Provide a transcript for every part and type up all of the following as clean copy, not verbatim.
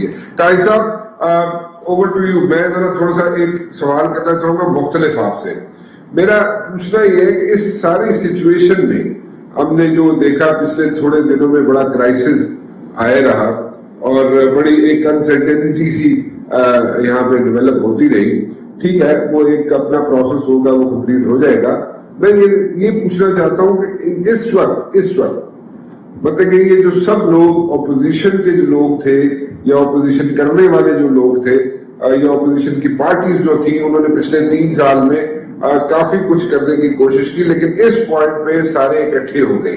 زندگی ہے. قائد صاحب اوور ٹو یو. میں ذرا تھوڑا سا ایک سوال کرنا چاہوں گا مختلف آپ سے. میرا پوچھنا یہ ہے کہ اس ساری سچویشن میں ہم نے جو دیکھا پچھلے تھوڑے دنوں میں بڑا کرائسس آئے رہا اور بڑی ایک انسرٹینٹی سی یہاں پہ ڈیولپ ہوتی رہی. ٹھیک ہے, وہ ایک اپنا پروسیس ہوگا, وہ کمپلیٹ ہو جائے گا. میں یہ پوچھنا چاہتا ہوں کہ اس وقت مطلب کہ یہ جو سب لوگ اپوزیشن کے جو لوگ تھے یا اپوزیشن کرنے والے جو لوگ تھے یا اپوزیشن کی پارٹیز جو تھیں, انہوں نے پچھلے 3 سال میں کافی کچھ کرنے کی کوشش کی, لیکن اس پوائنٹ پہ سارے اکٹھے ہو گئے.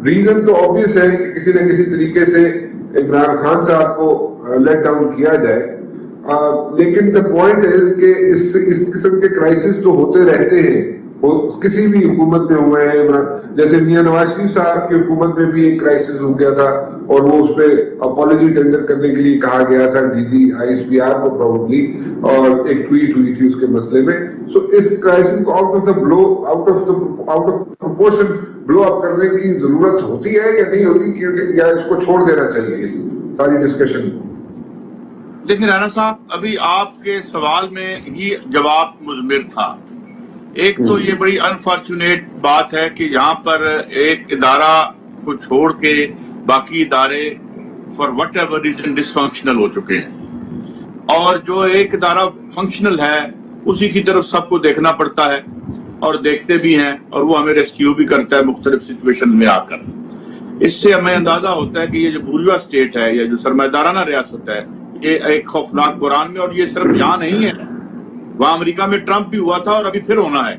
ریزن تو آبویس ہے کہ کسی نہ کسی طریقے سے عمران خان صاحب کو لیٹ ڈاؤن کیا جائے, لیکن دا پوائنٹ از کہ اس قسم کے کرائسس تو ہوتے رہتے ہیں. وہ کسی بھی حکومت میں ہوئے ہیں, جیسے میاں نواز شریف صاحب کی حکومت میں بھی ایک کرائسس ہو گیا تھا اور وہ اس پہ اپالوجی ٹینڈر کرنے کے لیے کہا گیا تھا ISPR کو پروبلی, اور ایک ٹویٹ ہوئی تھی اس کے مسئلے میں. سو اس کرائسس کو آؤٹ آف پروپورشن بلو اپ کرنے کی ضرورت ہوتی ہے یا نہیں ہوتی, کیونکہ یا اس کو چھوڑ دینا چاہیے اس ساری ڈسکشن کو؟ لیکن رانا صاحب, ابھی آپ کے سوال میں ہی جواب مضمر تھا. ایک تو یہ بڑی انفارچونیٹ بات ہے کہ یہاں پر ایک ادارہ کو چھوڑ کے باقی ادارے for whatever reason dysfunctional ہو چکے ہیں, اور جو ایک ادارہ فنکشنل ہے اسی کی طرف سب کو دیکھنا پڑتا ہے اور دیکھتے بھی ہیں, اور وہ ہمیں ریسکیو بھی کرتا ہے مختلف سچویشن میں آ کر. اس سے ہمیں اندازہ ہوتا ہے کہ یہ جو بورژوا اسٹیٹ ہے یا جو سرمایہ دارانہ ریاست ہے, یہ ایک خوفناک بحران میں, اور یہ صرف یہاں نہیں ہے, وہاں امریکہ میں ٹرمپ بھی ہوا تھا اور ابھی پھر ہونا ہے.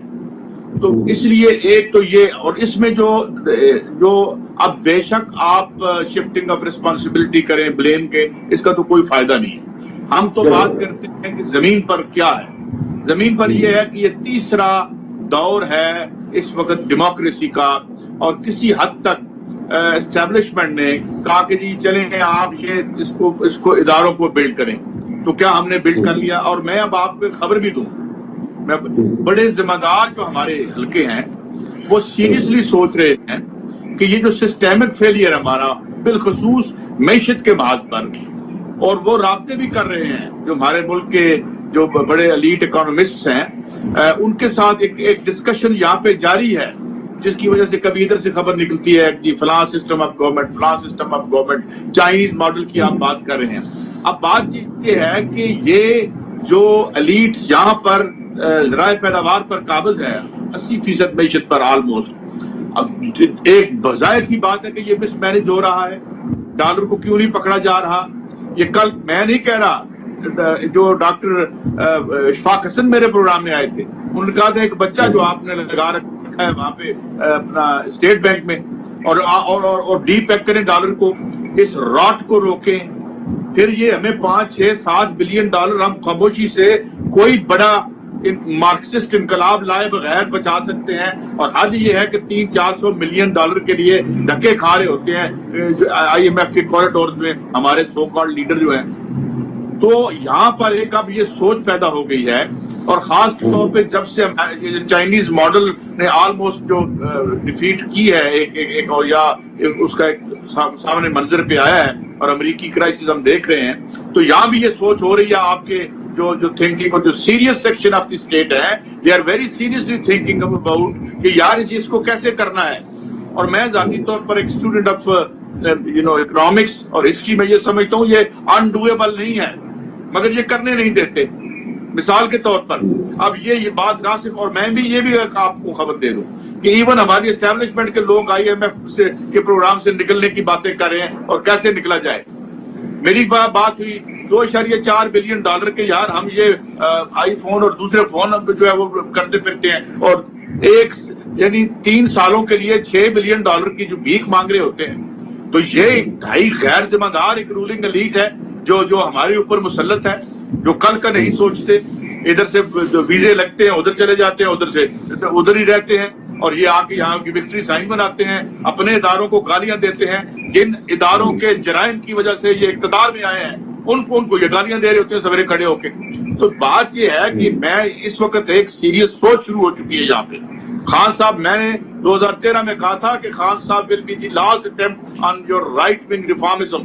تو اس لیے ایک تو یہ, اور اس میں جو اب بے شک آپ شفٹنگ آف ریسپانسبلٹی کریں بلیم کے, اس کا تو کوئی فائدہ نہیں ہے. ہم تو بات کرتے ہیں کہ زمین پر کیا ہے. زمین پر یہ ہے کہ یہ تیسرا دور ہے اس وقت ڈیموکریسی کا, اور کسی حد تک اسٹیبلشمنٹ نے کہا کہ جی چلیں آپ یہ اس کو اداروں کو بلڈ کریں. تو کیا ہم نے بلڈ کر لیا؟ اور میں اب آپ کو خبر بھی دوں, میں بڑے ذمہ دار جو ہمارے حلقے ہیں وہ سیریسلی سوچ رہے ہیں کہ یہ جو سسٹمک فیلئر ہمارا بالخصوص معیشت کے محاذ پر, اور وہ رابطے بھی کر رہے ہیں جو ہمارے ملک کے جو بڑے ایلیٹ اکانومسٹس ہیں, ان کے ساتھ ایک ڈسکشن یہاں پہ جاری ہے, جس کی وجہ سے کبھی ادھر سے خبر نکلتی ہے کہ فلاں سسٹم آف گورنمنٹ, فلاں system of government, Chinese model کی آپ بات کر رہے ہیں. اب بات یہ ہے کہ یہ جو ایلیٹ یہاں پر ذرائع پیداوار پر قابض ہے 80% معیشت پر آلموسٹ, اب ایک بظاہر سی بات ہے کہ یہ مس مینج ہو رہا ہے. ڈالر کو کیوں نہیں پکڑا جا رہا؟ یہ کل میں نہیں کہہ رہا, جو ڈاکٹر اشفاق حسن میرے پروگرام میں آئے تھے, انہوں نے کہا تھا ایک بچہ جو آپ نے لگا رکھا ہے وہاں پہ اپنا اسٹیٹ بینک میں, اور ڈی پیک کریں ڈالر کو, اس راٹ کو روکیں, پھر یہ ہمیں 5-6-7 بلین ڈالر ہم خاموشی سے کوئی بڑا مارکسسٹ انقلاب لائے بغیر بچا سکتے ہیں. اور حد یہ ہے کہ 300-400 ملین ڈالر کے لیے دھکے کھا رہے ہوتے ہیں IMF کے کوریڈورز میں ہمارے سو کالڈ لیڈر جو ہیں. تو یہاں پر ایک اب یہ سوچ پیدا ہو گئی ہے, اور خاص طور پہ جب سے چائنیز ماڈل نے آلموسٹ جو ڈیفیٹ کی ہے ایک اور یا اس کا ایک سامنے منظر پہ آیا ہے, اور امریکی کرائسس ہم دیکھ رہے ہیں, تو یہاں بھی یہ سوچ ہو رہی ہے آپ کے جو تھنکنگ اور جو serious section of the state ہے, they are very seriously thinking about کہ یار اس کو کیسے کرنا ہے. اور میں ذاتی طور پر ایک اسٹوڈنٹ آف اکنامکس اور ہسٹری میں یہ سمجھتا ہوں یہ انڈویبل نہیں ہے, مگر یہ کرنے نہیں دیتے. مثال کے طور پر اب یہ بات راسخ, اور میں بھی یہ بھی آپ کو خبر دے دوں کہ ایون ہماری اسٹیبلشمنٹ کے لوگ IMF کے پروگرام سے نکلنے کی باتیں کر رہے ہیں, اور کیسے نکلا جائے. میری بات ہوئی 2.4 بلین ڈالر کے, یار ہم یہ آئی فون اور دوسرے فون جو ہے وہ کرتے پھرتے ہیں, اور یعنی 3 سالوں کے لیے 6 بلین ڈالر کی جو بھیک مانگ رہے ہوتے ہیں. تو یہ ڈھائی غیر ذمہ دار ایک رولنگ ایلیٹ ہے جو ہمارے اوپر مسلط ہے, جو کل کا نہیں سوچتے. ادھر سے ویزے لگتے ہیں ادھر چلے جاتے ہیں, ادھر سے ادھر ہی رہتے ہیں, اور یہ آ کے یہاں کی وکٹری سائن بناتے ہیں, اپنے اداروں کو گالیاں دیتے ہیں. جن اداروں کے جرائم کی وجہ سے یہ اقتدار میں آئے ہیں ان کو یہ گالیاں دے رہے ہوتے ہیں سویرے کھڑے ہو کے. تو بات یہ ہے کہ میں اس وقت ایک سیریس سوچ شروع ہو چکی ہے یہاں پہ. خان صاحب, میں نے 2013 میں کہا تھا کہ Khan sahab will be the last attempt on your right wing reformism,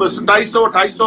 2700-2800